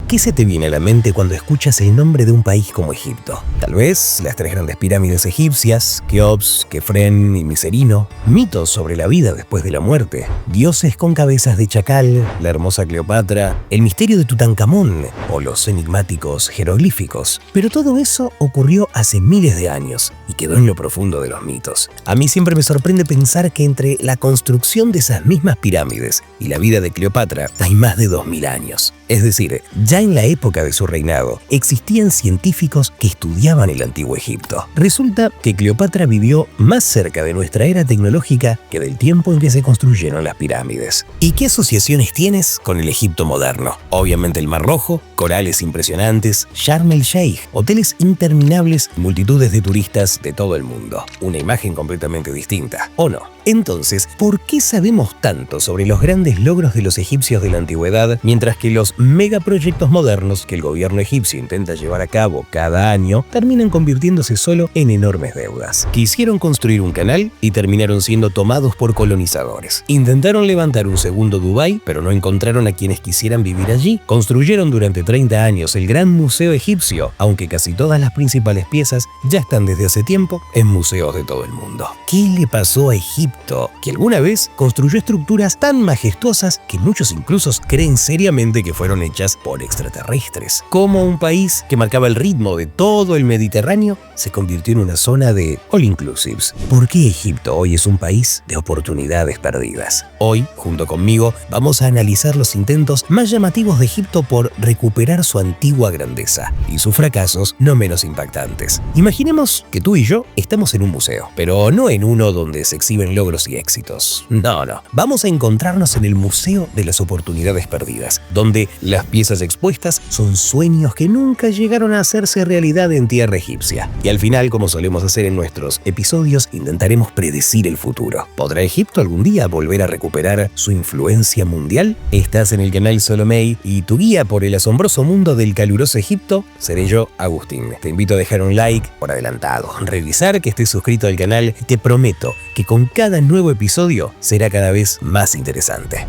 ¿Qué se te viene a la mente cuando escuchas el nombre de un país como Egipto? Tal vez las 3 grandes pirámides egipcias, Keops, Kefren y Miserino, mitos sobre la vida después de la muerte, dioses con cabezas de chacal, la hermosa Cleopatra, el misterio de Tutankamón o los enigmáticos jeroglíficos. Pero todo eso ocurrió hace miles de años y quedó en lo profundo de los mitos. A mí siempre me sorprende pensar que entre la construcción de esas mismas pirámides y la vida de Cleopatra hay más de 2000 años. Es decir, ya en la época de su reinado existían científicos que estudiaban el antiguo Egipto. Resulta que Cleopatra vivió más cerca de nuestra era tecnológica que del tiempo en que se construyeron las pirámides. ¿Y qué asociaciones tienes con el Egipto moderno? Obviamente el Mar Rojo, corales impresionantes, Sharm el Sheikh, hoteles interminables, multitudes de turistas de todo el mundo. Una imagen completamente distinta, ¿o no? Entonces, ¿por qué sabemos tanto sobre los grandes logros de los egipcios de la antigüedad, mientras que los megaproyectos modernos que el gobierno egipcio intenta llevar a cabo cada año terminan convirtiéndose solo en enormes deudas? Quisieron construir un canal y terminaron siendo tomados por colonizadores. Intentaron levantar un segundo Dubái, pero no encontraron a quienes quisieran vivir allí. Construyeron durante 30 años el Gran Museo Egipcio, aunque casi todas las principales piezas ya están desde hace tiempo en museos de todo el mundo. ¿Qué le pasó a Egipto, que alguna vez construyó estructuras tan majestuosas que muchos incluso creen seriamente que fueron hechas por extraterrestres? ¿Cómo un país que marcaba el ritmo de todo el Mediterráneo se convirtió en una zona de all inclusives? ¿Por qué Egipto hoy es un país de oportunidades perdidas? Hoy, junto conmigo, vamos a analizar los intentos más llamativos de Egipto por recuperar su antigua grandeza y sus fracasos no menos impactantes. Imaginemos que tú y yo estamos en un museo, pero no en uno donde se exhiben logros y éxitos. No. Vamos a encontrarnos en el Museo de las Oportunidades Perdidas, donde las piezas expuestas son sueños que nunca llegaron a hacerse realidad en tierra egipcia. Y al final, como solemos hacer en nuestros episodios, intentaremos predecir el futuro. ¿Podrá Egipto algún día volver a recuperar su influencia mundial? Estás en el canal Solomei y tu guía por el asombroso mundo del caluroso Egipto seré yo, Agustín. Te invito a dejar un like por adelantado, revisar que estés suscrito al canal y te prometo que con cada nuevo episodio será cada vez más interesante.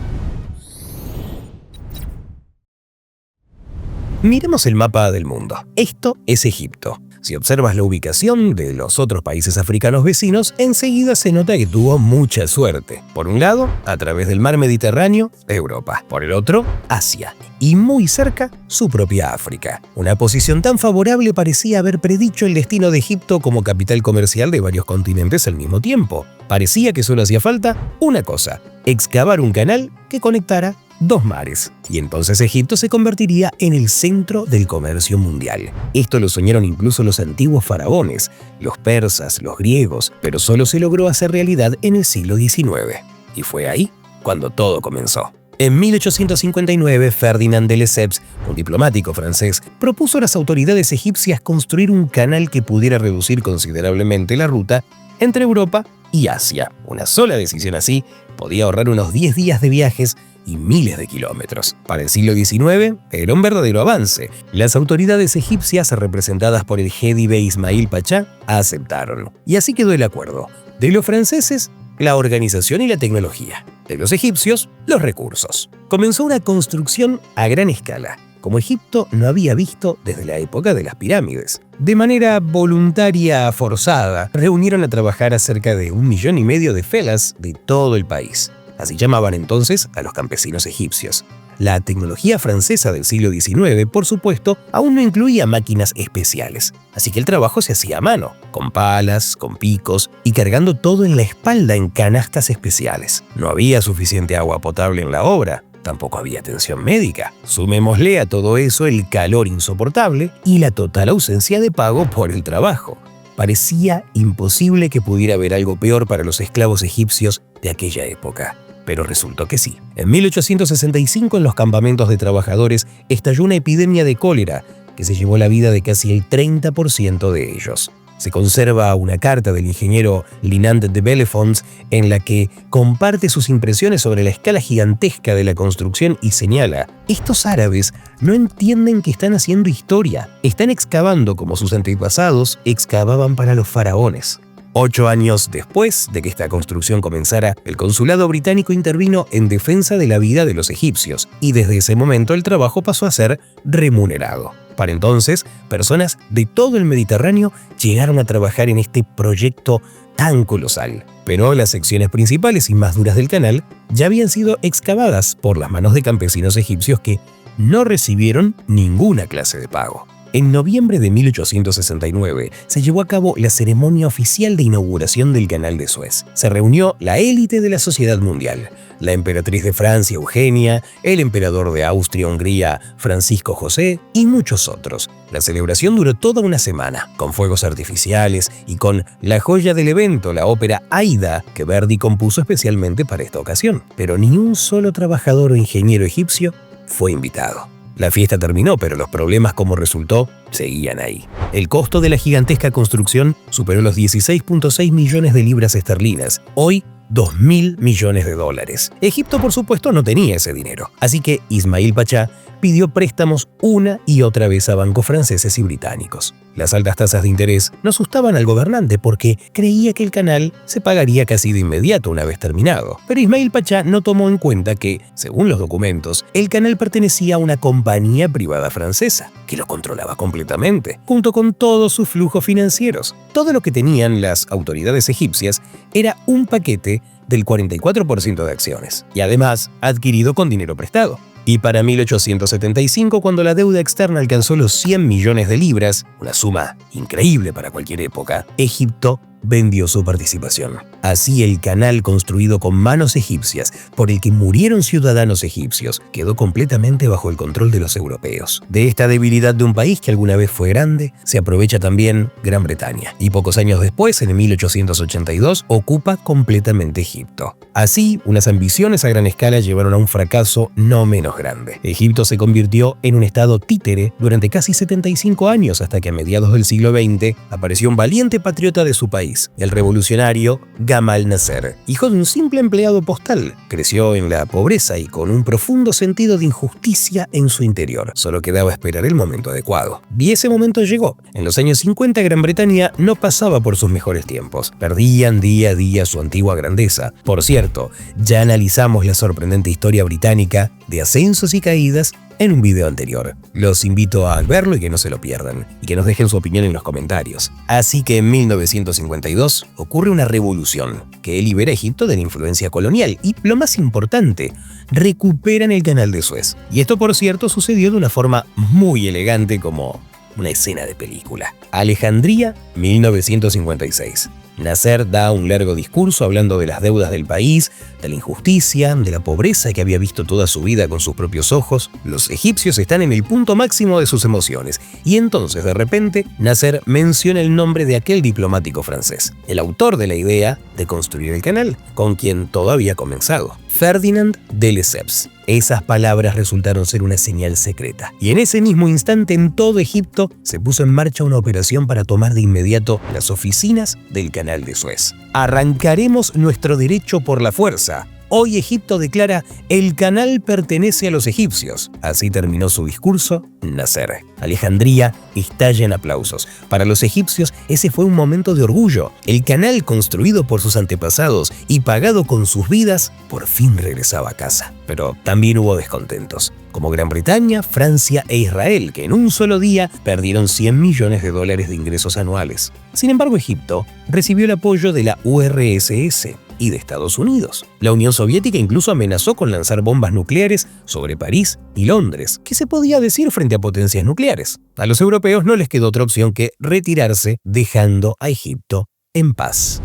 Miremos el mapa del mundo. Esto es Egipto. Si observas la ubicación de los otros países africanos vecinos, enseguida se nota que tuvo mucha suerte. Por un lado, a través del mar Mediterráneo, Europa. Por el otro, Asia. Y muy cerca, su propia África. Una posición tan favorable parecía haber predicho el destino de Egipto como capital comercial de varios continentes al mismo tiempo. Parecía que solo hacía falta una cosa: excavar un canal que conectara 2 mares. Y entonces Egipto se convertiría en el centro del comercio mundial. Esto lo soñaron incluso los antiguos faraones, los persas, los griegos, pero solo se logró hacer realidad en el siglo XIX. Y fue ahí cuando todo comenzó. En 1859, Ferdinand de Lesseps, un diplomático francés, propuso a las autoridades egipcias construir un canal que pudiera reducir considerablemente la ruta entre Europa y Asia. Una sola decisión así podía ahorrar unos 10 días de viajes y miles de kilómetros. Para el siglo XIX era un verdadero avance. Las autoridades egipcias, representadas por el Jedive Ismail Pachá, aceptaron. Y así quedó el acuerdo. De los franceses, la organización y la tecnología. De los egipcios, los recursos. Comenzó una construcción a gran escala, como Egipto no había visto desde la época de las pirámides. De manera voluntaria forzada, reunieron a trabajar a cerca de 1,5 millones de felas de todo el país. Así llamaban entonces a los campesinos egipcios. La tecnología francesa del siglo XIX, por supuesto, aún no incluía máquinas especiales, así que el trabajo se hacía a mano, con palas, con picos y cargando todo en la espalda en canastas especiales. No había suficiente agua potable en la obra, tampoco había atención médica. Sumémosle a todo eso el calor insoportable y la total ausencia de pago por el trabajo. Parecía imposible que pudiera haber algo peor para los esclavos egipcios de aquella época. Pero resultó que sí. En 1865, en los campamentos de trabajadores, estalló una epidemia de cólera que se llevó la vida de casi el 30% de ellos. Se conserva una carta del ingeniero Linand de Bellefonds en la que comparte sus impresiones sobre la escala gigantesca de la construcción y señala: estos árabes no entienden que están haciendo historia, están excavando como sus antepasados excavaban para los faraones. 8 años después de que esta construcción comenzara, el consulado británico intervino en defensa de la vida de los egipcios y desde ese momento el trabajo pasó a ser remunerado. Para entonces, personas de todo el Mediterráneo llegaron a trabajar en este proyecto tan colosal. Pero las secciones principales y más duras del canal ya habían sido excavadas por las manos de campesinos egipcios que no recibieron ninguna clase de pago. En noviembre de 1869 se llevó a cabo la ceremonia oficial de inauguración del Canal de Suez. Se reunió la élite de la sociedad mundial, la emperatriz de Francia, Eugenia, el emperador de Austria-Hungría, Francisco José y muchos otros. La celebración duró toda una semana, con fuegos artificiales y con la joya del evento, la ópera Aida, que Verdi compuso especialmente para esta ocasión. Pero ni un solo trabajador o ingeniero egipcio fue invitado. La fiesta terminó, pero los problemas como resultó seguían ahí. El costo de la gigantesca construcción superó los 16.6 millones de libras esterlinas, hoy 2.000 millones de dólares. Egipto, por supuesto, no tenía ese dinero, así que Ismail Pachá pidió préstamos una y otra vez a bancos franceses y británicos. Las altas tasas de interés no asustaban al gobernante porque creía que el canal se pagaría casi de inmediato una vez terminado. Pero Ismail Pachá no tomó en cuenta que, según los documentos, el canal pertenecía a una compañía privada francesa, que lo controlaba completamente, junto con todos sus flujos financieros. Todo lo que tenían las autoridades egipcias era un paquete del 44% de acciones, y además adquirido con dinero prestado. Y para 1875, cuando la deuda externa alcanzó los 100 millones de libras, una suma increíble para cualquier época, Egipto vendió su participación. Así el canal construido con manos egipcias, por el que murieron ciudadanos egipcios, quedó completamente bajo el control de los europeos. De esta debilidad de un país que alguna vez fue grande, se aprovecha también Gran Bretaña. Y pocos años después, en 1882, ocupa completamente Egipto. Así, unas ambiciones a gran escala llevaron a un fracaso no menos grande. Egipto se convirtió en un estado títere durante casi 75 años, hasta que a mediados del siglo XX apareció un valiente patriota de su país, el revolucionario Gamal Nasser, hijo de un simple empleado postal. Creció en la pobreza y con un profundo sentido de injusticia en su interior. Solo quedaba esperar el momento adecuado. Y ese momento llegó. En los años 50, Gran Bretaña no pasaba por sus mejores tiempos. Perdían día a día su antigua grandeza. Por cierto, ya analizamos la sorprendente historia británica de ascensos y caídas en un video anterior. Los invito a verlo y que no se lo pierdan, y que nos dejen su opinión en los comentarios. Así que en 1952 ocurre una revolución que libera a Egipto de la influencia colonial y, lo más importante, recuperan el Canal de Suez. Y esto, por cierto, sucedió de una forma muy elegante, como una escena de película. Alejandría, 1956. Nasser da un largo discurso hablando de las deudas del país, de la injusticia, de la pobreza que había visto toda su vida con sus propios ojos. Los egipcios están en el punto máximo de sus emociones, y entonces de repente Nasser menciona el nombre de aquel diplomático francés, el autor de la idea de construir el canal, con quien todo había comenzado, Ferdinand de Lesseps. Esas palabras resultaron ser una señal secreta, y en ese mismo instante en todo Egipto se puso en marcha una operación para tomar de inmediato las oficinas del Canal de Suez. Arrancaremos nuestro derecho por la fuerza. Hoy Egipto declara: el canal pertenece a los egipcios. Así terminó su discurso Nasser. Alejandría estalla en aplausos. Para los egipcios ese fue un momento de orgullo. El canal, construido por sus antepasados y pagado con sus vidas, por fin regresaba a casa. Pero también hubo descontentos, como Gran Bretaña, Francia e Israel, que en un solo día perdieron 100 millones de dólares de ingresos anuales. Sin embargo, Egipto recibió el apoyo de la URSS y de Estados Unidos. La Unión Soviética incluso amenazó con lanzar bombas nucleares sobre París y Londres. ¿Qué se podía decir frente a potencias nucleares? A los europeos no les quedó otra opción que retirarse, dejando a Egipto en paz.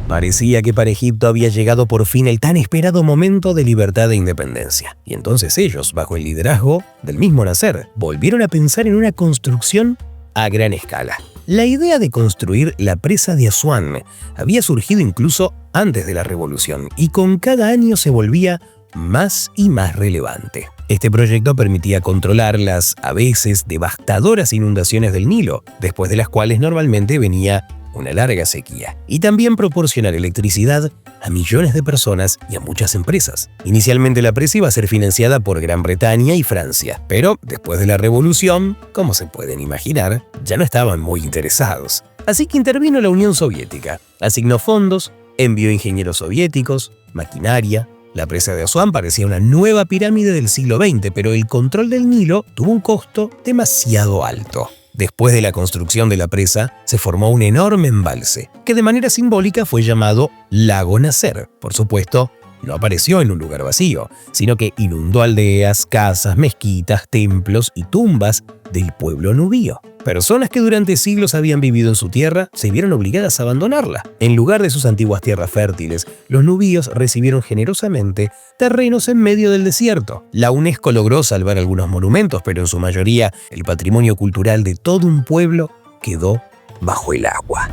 Parecía que para Egipto había llegado por fin el tan esperado momento de libertad e independencia. Y entonces ellos, bajo el liderazgo del mismo Nasser, volvieron a pensar en una construcción a gran escala. La idea de construir la presa de Asuán había surgido incluso antes de la revolución y con cada año se volvía más y más relevante. Este proyecto permitía controlar las a veces devastadoras inundaciones del Nilo, después de las cuales normalmente venía una larga sequía, y también proporcionar electricidad a millones de personas y a muchas empresas. Inicialmente la presa iba a ser financiada por Gran Bretaña y Francia, pero después de la revolución, como se pueden imaginar, ya no estaban muy interesados. Así que intervino la Unión Soviética, asignó fondos, envió ingenieros soviéticos, maquinaria. La presa de Asuán parecía una nueva pirámide del siglo XX, pero el control del Nilo tuvo un costo demasiado alto. Después de la construcción de la presa, se formó un enorme embalse, que de manera simbólica fue llamado Lago Nasser. Por supuesto, no apareció en un lugar vacío, sino que inundó aldeas, casas, mezquitas, templos y tumbas del pueblo nubio. Personas que durante siglos habían vivido en su tierra se vieron obligadas a abandonarla. En lugar de sus antiguas tierras fértiles, los nubíos recibieron generosamente terrenos en medio del desierto. La UNESCO logró salvar algunos monumentos, pero en su mayoría el patrimonio cultural de todo un pueblo quedó bajo el agua.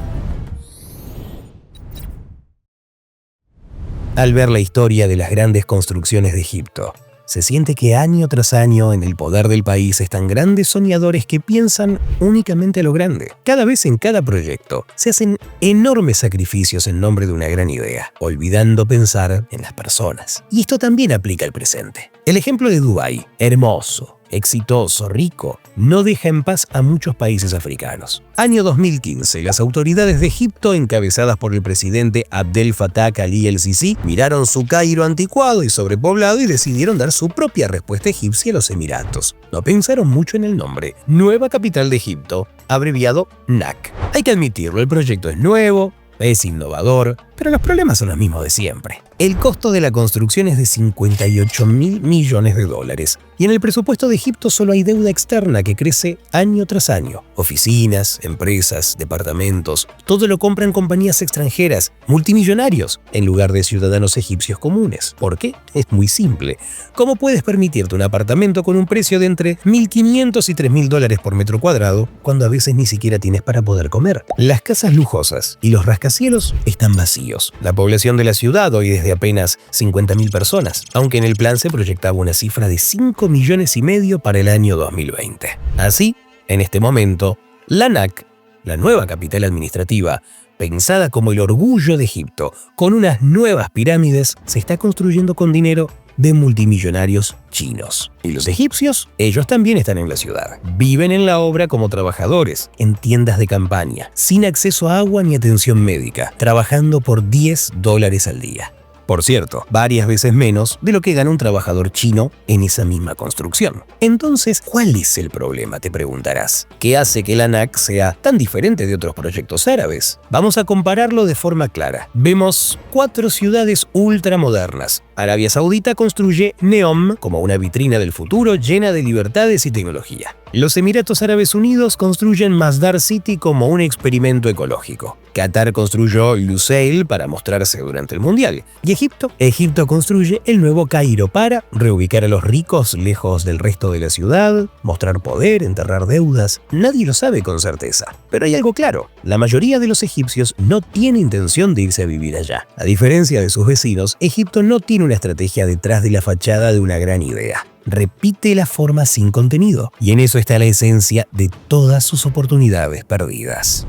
Al ver la historia de las grandes construcciones de Egipto, se siente que año tras año en el poder del país están grandes soñadores que piensan únicamente a lo grande. Cada vez en cada proyecto se hacen enormes sacrificios en nombre de una gran idea, olvidando pensar en las personas. Y esto también aplica al presente. El ejemplo de Dubái, hermoso, exitoso, rico, no deja en paz a muchos países africanos. Año 2015, las autoridades de Egipto, encabezadas por el presidente Abdel Fattah Ali el-Sisi, miraron su Cairo anticuado y sobrepoblado y decidieron dar su propia respuesta egipcia a los Emiratos. No pensaron mucho en el nombre, Nueva Capital de Egipto, abreviado NAC. Hay que admitirlo, el proyecto es nuevo, es innovador, pero los problemas son los mismos de siempre. El costo de la construcción es de 58.000 millones de dólares y en el presupuesto de Egipto solo hay deuda externa que crece año tras año. Oficinas, empresas, departamentos, todo lo compran compañías extranjeras, multimillonarios, en lugar de ciudadanos egipcios comunes. ¿Por qué? Es muy simple. ¿Cómo puedes permitirte un apartamento con un precio de entre 1.500 y 3.000 dólares por metro cuadrado cuando a veces ni siquiera tienes para poder comer? Las casas lujosas y los rascacielos están vacíos. La población de la ciudad hoy es de apenas 50.000 personas, aunque en el plan se proyectaba una cifra de 5,5 millones para el año 2020. Así, en este momento, la NAC, la nueva capital administrativa, pensada como el orgullo de Egipto, con unas nuevas pirámides, se está construyendo con dinero de multimillonarios chinos. ¿Y los egipcios? Ellos también están en la ciudad. Viven en la obra como trabajadores, en tiendas de campaña, sin acceso a agua ni atención médica, trabajando por $10 al día. Por cierto, varias veces menos de lo que gana un trabajador chino en esa misma construcción. Entonces, ¿cuál es el problema?, te preguntarás. ¿Qué hace que la NAC sea tan diferente de otros proyectos árabes? Vamos a compararlo de forma clara. Vemos 4 ciudades ultramodernas. Arabia Saudita construye Neom como una vitrina del futuro llena de libertades y tecnología. Los Emiratos Árabes Unidos construyen Masdar City como un experimento ecológico. Qatar construyó Lusail para mostrarse durante el Mundial. ¿Y Egipto? Egipto construye el nuevo Cairo para reubicar a los ricos lejos del resto de la ciudad, mostrar poder, enterrar deudas. Nadie lo sabe con certeza. Pero hay algo claro. La mayoría de los egipcios no tiene intención de irse a vivir allá. A diferencia de sus vecinos, Egipto no tiene una estrategia detrás de la fachada de una gran idea. Repite la forma sin contenido. Y en eso está la esencia de todas sus oportunidades perdidas.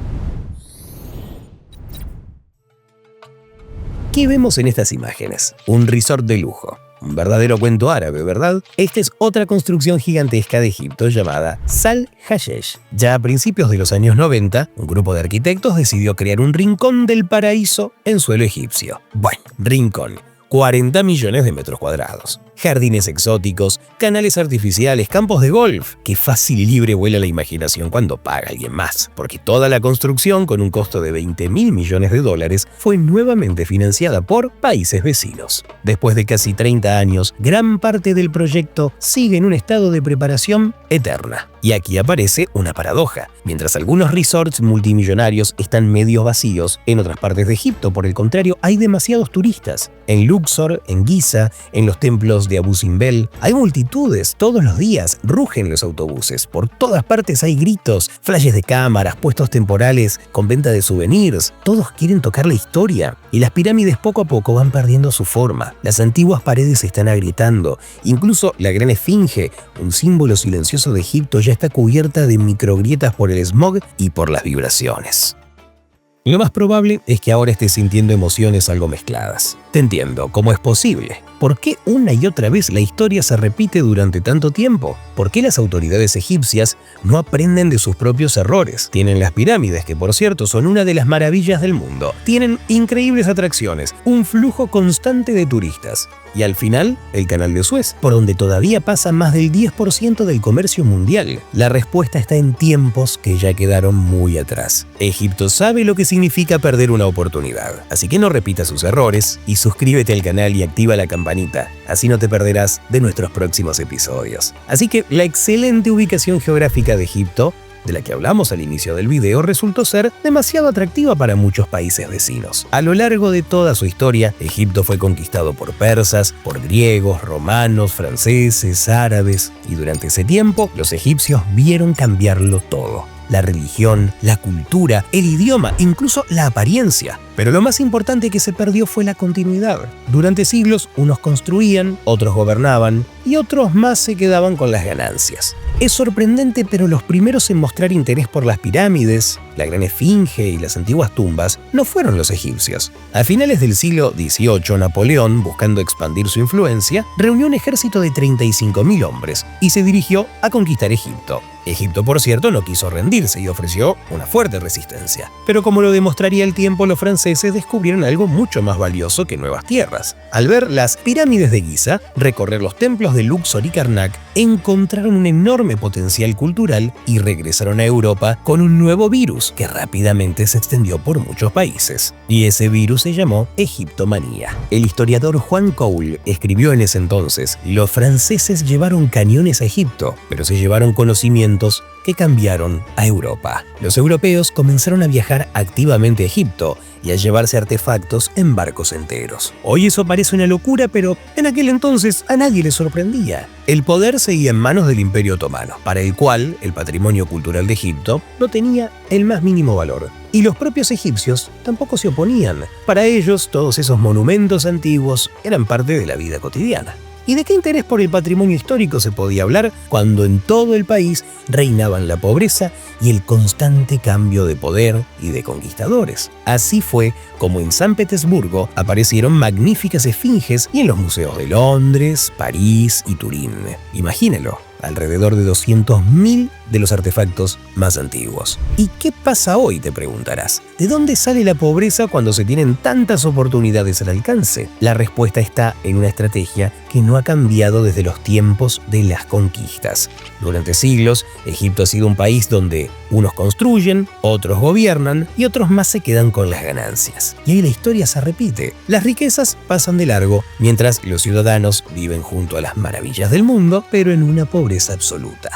¿Qué vemos en estas imágenes? Un resort de lujo. Un verdadero cuento árabe, ¿verdad? Esta es otra construcción gigantesca de Egipto llamada Sal Hashesh. Ya a principios de los años 90, un grupo de arquitectos decidió crear un rincón del paraíso en suelo egipcio. Bueno, rincón. 40 millones de metros cuadrados. Jardines exóticos, canales artificiales, campos de golf. Qué fácil y libre vuela la imaginación cuando paga alguien más, porque toda la construcción, con un costo de 20.000 millones de dólares, fue nuevamente financiada por países vecinos. Después de casi 30 años, gran parte del proyecto sigue en un estado de preparación eterna. Y aquí aparece una paradoja. Mientras algunos resorts multimillonarios están medio vacíos, en otras partes de Egipto, por el contrario, hay demasiados turistas. En Luxor, en Giza, en los templos de Abu Simbel, hay multitudes todos los días, rugen los autobuses, por todas partes hay gritos, flashes de cámaras, puestos temporales con venta de souvenirs, todos quieren tocar la historia y las pirámides poco a poco van perdiendo su forma, las antiguas paredes se están agrietando, incluso la gran esfinge, un símbolo silencioso de Egipto, ya está cubierta de microgrietas por el smog y por las vibraciones. Lo más probable es que ahora estés sintiendo emociones algo mezcladas. Te entiendo, ¿cómo es posible? ¿Por qué una y otra vez la historia se repite durante tanto tiempo? ¿Por qué las autoridades egipcias no aprenden de sus propios errores? Tienen las pirámides, que por cierto son una de las maravillas del mundo. Tienen increíbles atracciones, un flujo constante de turistas. Y al final, el Canal de Suez, por donde todavía pasa más del 10% del comercio mundial. La respuesta está en tiempos que ya quedaron muy atrás. Egipto sabe lo que significa perder una oportunidad, así que no repitas sus errores y suscríbete al canal y activa la campanita, así no te perderás de nuestros próximos episodios. Así que la excelente ubicación geográfica de Egipto, de la que hablamos al inicio del video, resultó ser demasiado atractiva para muchos países vecinos. A lo largo de toda su historia, Egipto fue conquistado por persas, por griegos, romanos, franceses, árabes, y durante ese tiempo los egipcios vieron cambiarlo todo. La religión, la cultura, el idioma, incluso la apariencia. Pero lo más importante que se perdió fue la continuidad. Durante siglos, unos construían, otros gobernaban y otros más se quedaban con las ganancias. Es sorprendente, pero los primeros en mostrar interés por las pirámides, la gran esfinge y las antiguas tumbas no fueron los egipcios. A finales del siglo XVIII, Napoleón, buscando expandir su influencia, reunió un ejército de 35.000 hombres y se dirigió a conquistar Egipto. Egipto, por cierto, no quiso rendirse y ofreció una fuerte resistencia. Pero como lo demostraría el tiempo, los franceses descubrieron algo mucho más valioso que nuevas tierras. Al ver las pirámides de Giza, recorrer los templos de Luxor y Karnak, encontraron un enorme potencial cultural y regresaron a Europa con un nuevo virus que rápidamente se extendió por muchos países. Y ese virus se llamó egiptomanía. El historiador Juan Cole escribió en ese entonces: los franceses llevaron cañones a Egipto, pero se llevaron conocimientos que cambiaron a Europa. Los europeos comenzaron a viajar activamente a Egipto y a llevarse artefactos en barcos enteros. Hoy eso parece una locura, pero en aquel entonces a nadie le sorprendía. El poder seguía en manos del Imperio Otomano, para el cual el patrimonio cultural de Egipto no tenía el más mínimo valor. Y los propios egipcios tampoco se oponían. Para ellos, todos esos monumentos antiguos eran parte de la vida cotidiana. ¿Y de qué interés por el patrimonio histórico se podía hablar cuando en todo el país reinaban la pobreza y el constante cambio de poder y de conquistadores? Así fue como en San Petersburgo aparecieron magníficas esfinges y en los museos de Londres, París y Turín. Imagínelo, alrededor de 200.000 de los artefactos más antiguos. ¿Y qué pasa hoy?, te preguntarás. ¿De dónde sale la pobreza cuando se tienen tantas oportunidades al alcance? La respuesta está en una estrategia que no ha cambiado desde los tiempos de las conquistas. Durante siglos, Egipto ha sido un país donde unos construyen, otros gobiernan y otros más se quedan con las ganancias. Y ahí la historia se repite. Las riquezas pasan de largo, mientras los ciudadanos viven junto a las maravillas del mundo, pero en una pobreza absoluta.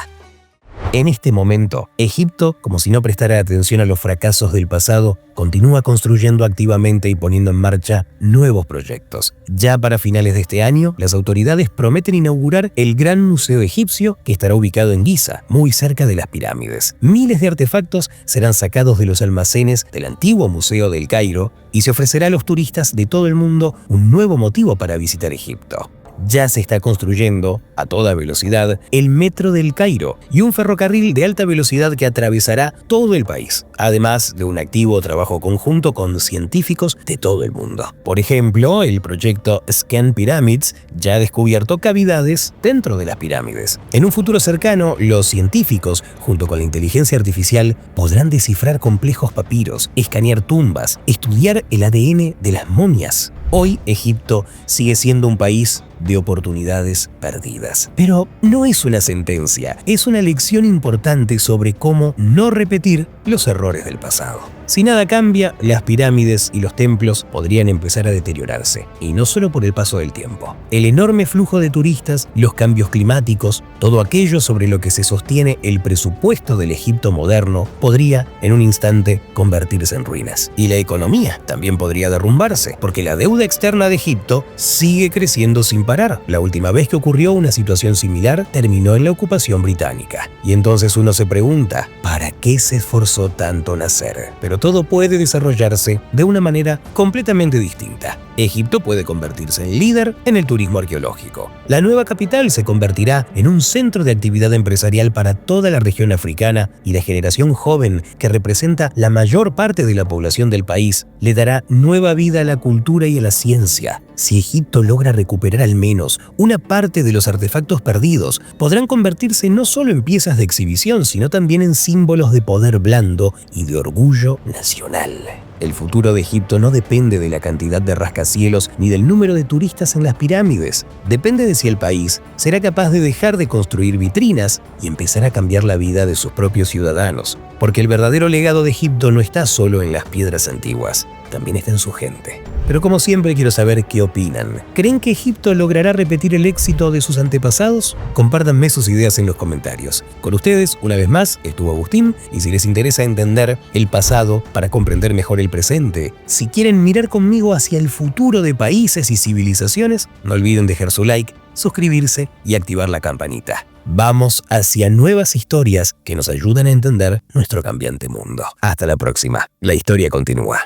En este momento, Egipto, como si no prestara atención a los fracasos del pasado, continúa construyendo activamente y poniendo en marcha nuevos proyectos. Ya para finales de este año, las autoridades prometen inaugurar el Gran Museo Egipcio, que estará ubicado en Giza, muy cerca de las pirámides. Miles de artefactos serán sacados de los almacenes del antiguo Museo del Cairo y se ofrecerá a los turistas de todo el mundo un nuevo motivo para visitar Egipto. Ya se está construyendo, a toda velocidad, el Metro del Cairo y un ferrocarril de alta velocidad que atravesará todo el país, además de un activo trabajo conjunto con científicos de todo el mundo. Por ejemplo, el proyecto Scan Pyramids ya ha descubierto cavidades dentro de las pirámides. En un futuro cercano, los científicos, junto con la inteligencia artificial, podrán descifrar complejos papiros, escanear tumbas, estudiar el ADN de las momias. Hoy, Egipto sigue siendo un país de oportunidades perdidas. Pero no es una sentencia, es una lección importante sobre cómo no repetir los errores del pasado. Si nada cambia, las pirámides y los templos podrían empezar a deteriorarse, y no solo por el paso del tiempo. El enorme flujo de turistas, los cambios climáticos, todo aquello sobre lo que se sostiene el presupuesto del Egipto moderno podría, en un instante, convertirse en ruinas. Y la economía también podría derrumbarse, porque la deuda externa de Egipto sigue creciendo sin parar. La última vez que ocurrió una situación similar terminó en la ocupación británica. Y entonces uno se pregunta, ¿para qué se esforzó tanto nacer? Pero pero todo puede desarrollarse de una manera completamente distinta. Egipto puede convertirse en líder en el turismo arqueológico. La nueva capital se convertirá en un centro de actividad empresarial para toda la región africana y la generación joven, que representa la mayor parte de la población del país, le dará nueva vida a la cultura y a la ciencia. Si Egipto logra recuperar al menos una parte de los artefactos perdidos, podrán convertirse no solo en piezas de exhibición, sino también en símbolos de poder blando y de orgullo nacional. El futuro de Egipto no depende de la cantidad de rascacielos ni del número de turistas en las pirámides. Depende de si el país será capaz de dejar de construir vitrinas y empezar a cambiar la vida de sus propios ciudadanos. Porque el verdadero legado de Egipto no está solo en las piedras antiguas, también está en su gente. Pero como siempre quiero saber qué opinan. ¿Creen que Egipto logrará repetir el éxito de sus antepasados? Compártanme sus ideas en los comentarios. Con ustedes, una vez más, estuvo Agustín, y si les interesa entender el pasado para comprender mejor el presente, si quieren mirar conmigo hacia el futuro de países y civilizaciones, no olviden dejar su like, suscribirse y activar la campanita. Vamos hacia nuevas historias que nos ayudan a entender nuestro cambiante mundo. Hasta la próxima. La historia continúa.